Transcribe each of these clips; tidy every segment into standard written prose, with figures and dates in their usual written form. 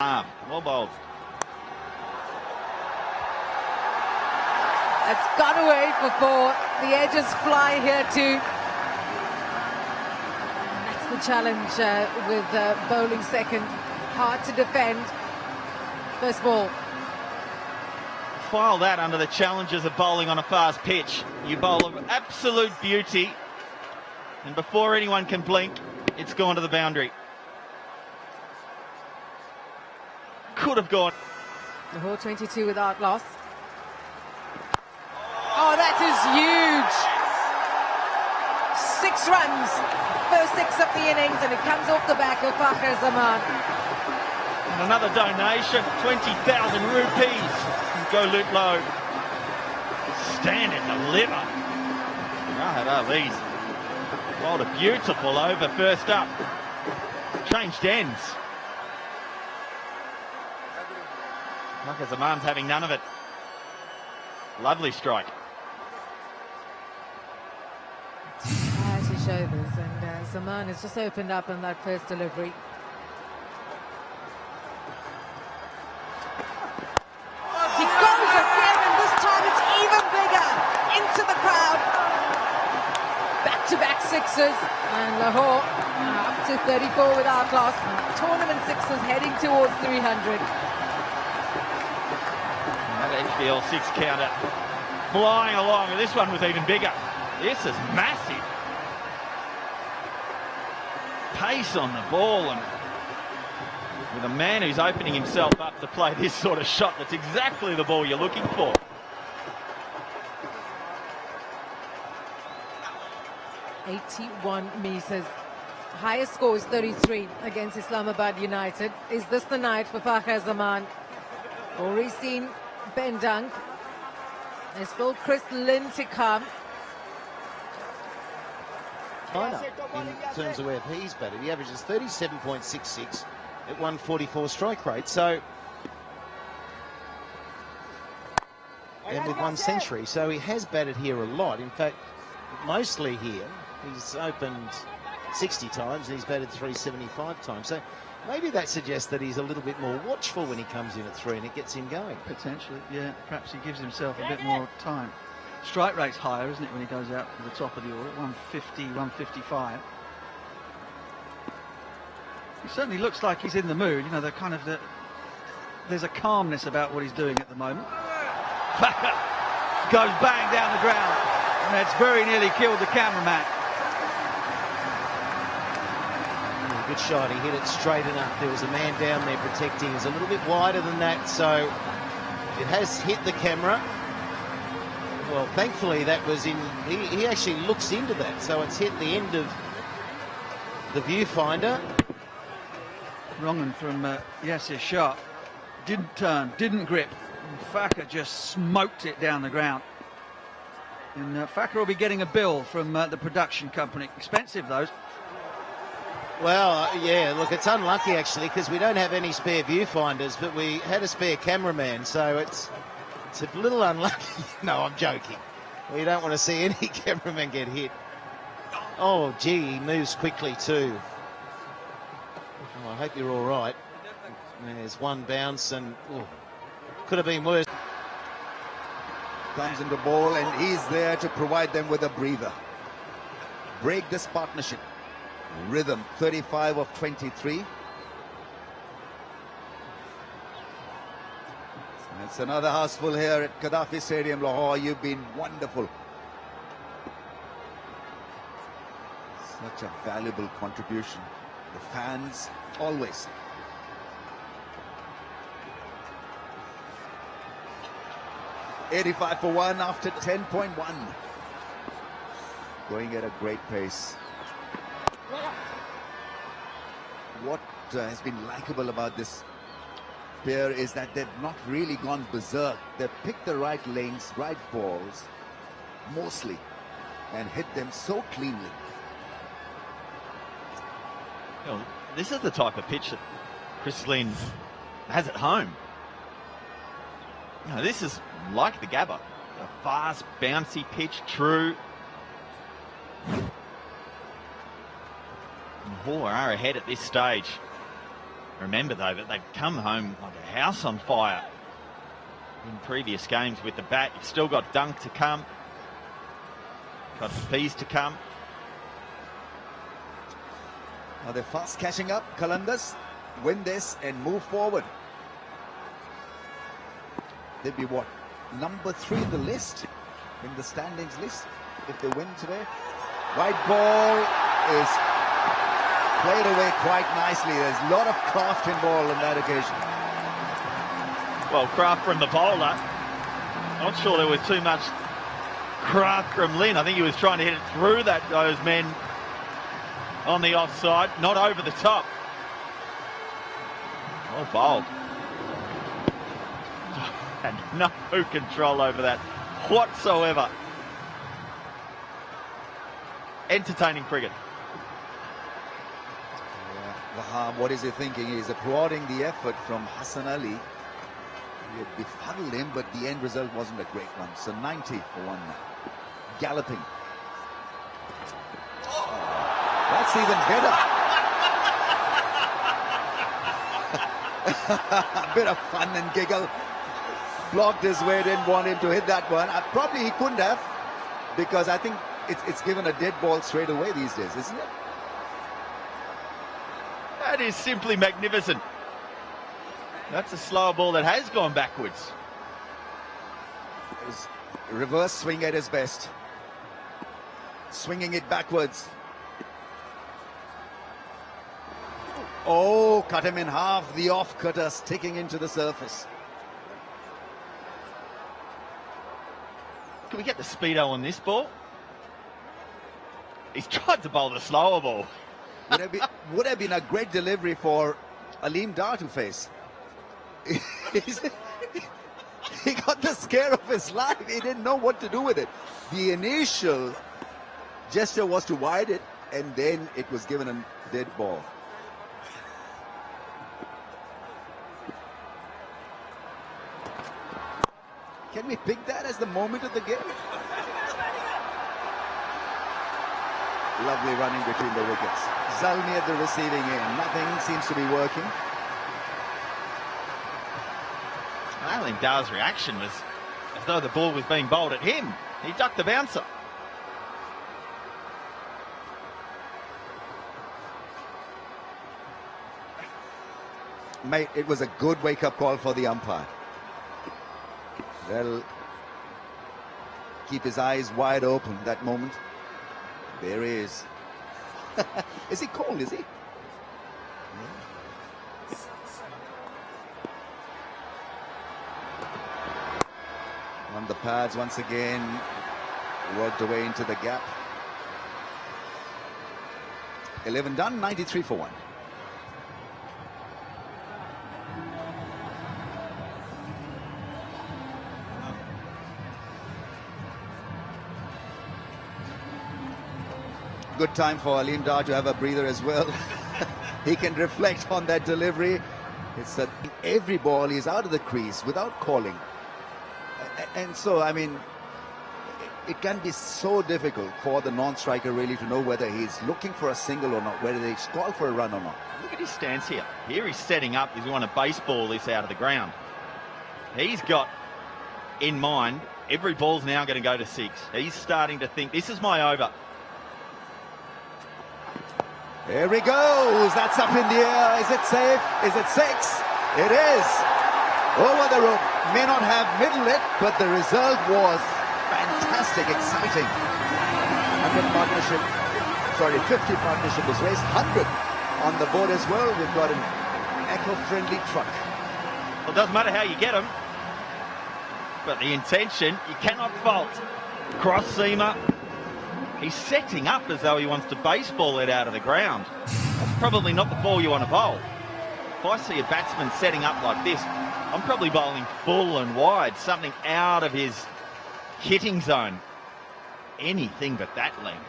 Well bowled. It's gone away for 4. The edges fly here too. That's the challenge with bowling second. Hard to defend. First ball. File that under the challenges of bowling on a fast pitch. You bowl of absolute beauty, and before anyone can blink, it's gone to the boundary. Could have gone. Lahore 22 without loss. Oh, that is huge. 6 runs, first 6 of the innings, and it comes off the back of Fakhar Zaman. And another donation, 20,000 rupees. Go loot low. Stand and deliver. Rahat Ali's bowled a beautiful over first up. Changed ends. Fakhar Zaman's having none of it. Lovely strike. High to shoulders, and Zaman has just opened up on that first delivery. He goes again, and this time it's even bigger. Into the crowd. Back-to-back sixes, and Lahore up to 34 without loss. Tournament sixes heading towards 300. HBL 6 counter flying along, and this one was even bigger. This is massive. Pace on the ball, and with a man who's opening himself up to play this sort of shot, that's exactly the ball you're looking for. '81 meters. Highest score is 33 against Islamabad United. Is this the night for Fakhar Zaman? Already seen Ben Dunk. There's still Chris Lynn to come. In terms of where he's batted, he averages 37.66 at 144 strike rate. So, and with 1 century, so he has batted here a lot. In fact, mostly here. He's opened 60 times and he's batted 375 times. So maybe that suggests that he's a little bit more watchful when he comes in at 3 and it gets him going. Potentially, yeah. Perhaps he gives himself a bit more time. Strike rate's higher, isn't it, when he goes out to the top of the order, 150, 155. He certainly looks like he's in the mood. You know, there's a calmness about what he's doing at the moment. Fakhar goes bang down the ground, and that's very nearly killed the cameraman. Good shot, he hit it straight enough. There was a man down there protecting. It was a little bit wider than that, so it has hit the camera. Well, thankfully that was in, he actually looks into that, so it's hit the end of the viewfinder. Wrong from Yasir Shah. Didn't turn, didn't grip. And Fakhar just smoked it down the ground. And Fakhar will be getting a bill from the production company. Expensive, those. Well, yeah, look, it's unlucky actually because we don't have any spare viewfinders, but we had a spare cameraman, so it's a little unlucky. No, I'm joking. We don't want to see any cameraman get hit. Oh, gee, he moves quickly too. Oh, I hope you're all right. There's one bounce and could have been worse. Comes into ball and he's there to provide them with a breather. Break this partnership. Rhythm, 35 of 23. It's another house full here at Gaddafi Stadium, Lahore. You've been wonderful. Such a valuable contribution. The fans, always. .85 for 1 after 10.1. Going at a great pace. What has been likable about this pair is that they've not really gone berserk. They've picked the right lanes, right balls, mostly, and hit them so cleanly. You know, this is the type of pitch that Chris Lynn has at home. You know, this is like the Gabba. A fast, bouncy pitch, true. Lahore are ahead at this stage. Remember, though, that they've come home like a house on fire in previous games with the bat. You've still got Dunk to come. Got Pease to come. Now they're fast catching up. Qalandars win this and move forward. They'd be what? Number 3 in the list, in the standings list, if they win today. White ball is played away quite nicely. There's a lot of craft involved on that occasion. Well, craft from the bowler. Not sure there was too much craft from Lynn. I think he was trying to hit it through those men on the offside, not over the top. Well bowled. And no control over that whatsoever. Entertaining cricket. Wahab, what is he thinking? He's applauding the effort from Hassan Ali. He had befuddled him, but the end result wasn't a great one. So 90 for 1 now. Galloping. Oh, that's even better. A bit of fun and giggle. Blocked his way, didn't want him to hit that one. Probably he couldn't have, because I think it's given a dead ball straight away these days, isn't it? That is simply magnificent. That's a slower ball that has gone backwards. It was a reverse swing at his best. Swinging it backwards. Oh, cut him in half. The off-cutter sticking into the surface. Can we get the speedo on this ball? He's tried to bowl the slower ball. Would have been a great delivery for Aleem Dar to face. He got the scare of his life. He didn't know what to do with it. The initial gesture was to wide it, and then it was given a dead ball. Can we pick that as the moment of the game? Lovely running between the wickets. Zalmi at the receiving end. Nothing seems to be working. Aleem Dar's reaction was as though the ball was being bowled at him. He ducked the bouncer. Mate, it was a good wake-up call for the umpire. They'll keep his eyes wide open that moment. There he is. Is he cold, is he? Yeah. On the pads once again, worked away into the gap. 11 done, 93 for 1. Good time for Aleem Dar to have a breather as well. He can reflect on that delivery. It's that every ball he's out of the crease without calling. And so, I mean, it can be so difficult for the non-striker really to know whether he's looking for a single or not, whether he's called for a run or not. Look at his stance here. Here he's setting up. He's want to baseball this out of the ground. He's got in mind every ball's now going to go to 6. He's starting to think, this is my over. There he goes. That's up in the air. Is it safe? Is it 6? It is. Over the rope. May not have middled it, but the result was fantastic, exciting. 100 partnership, sorry, 50 partnership was raised. 100 on the board as well. We've got an eco-friendly truck. Well, it doesn't matter how you get them, but the intention, you cannot fault. Cross seamer. He's setting up as though he wants to baseball it out of the ground. That's probably not the ball you want to bowl. If I see a batsman setting up like this, I'm probably bowling full and wide, something out of his hitting zone. Anything but that length.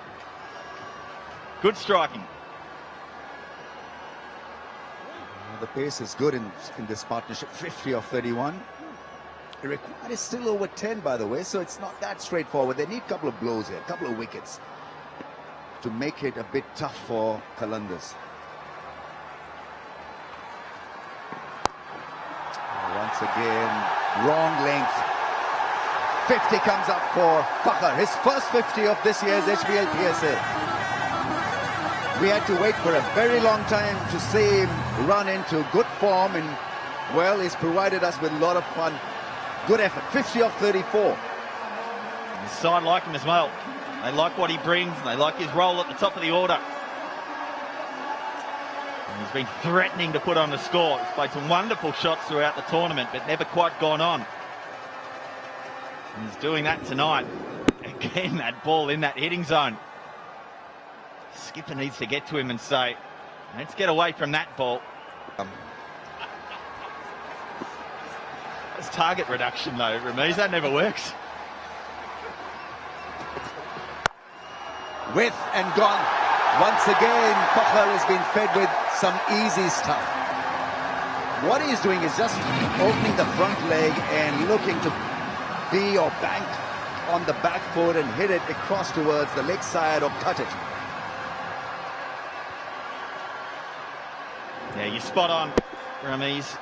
Good striking. The pace is good in this partnership, 50 of 31. The required is still over 10, by the way, so it's not that straightforward. They need a couple of blows here, a couple of wickets to make it a bit tough for Qalandars. again, wrong length. 50 comes up for Fakhar, his first 50 of this year's HBL PSL. We had to wait for a very long time to see him run into good form, and well, he's provided us with a lot of fun. Good effort, 50 of 34. The side like him as well. They like what he brings, and they like his role at the top of the order. And he's been threatening to put on the score. He's played some wonderful shots throughout the tournament, but never quite gone on. And he's doing that tonight. Again, that ball in that hitting zone. Skipper needs to get to him and say, let's get away from that ball. That's target reduction though, Ramiz. That never works. With and gone. Once again, Fakhar has been fed with some easy stuff. What he's doing is just opening the front leg and looking to be or bank on the back foot and hit it across towards the leg side or cut it. Yeah, you're spot on, Ramiz.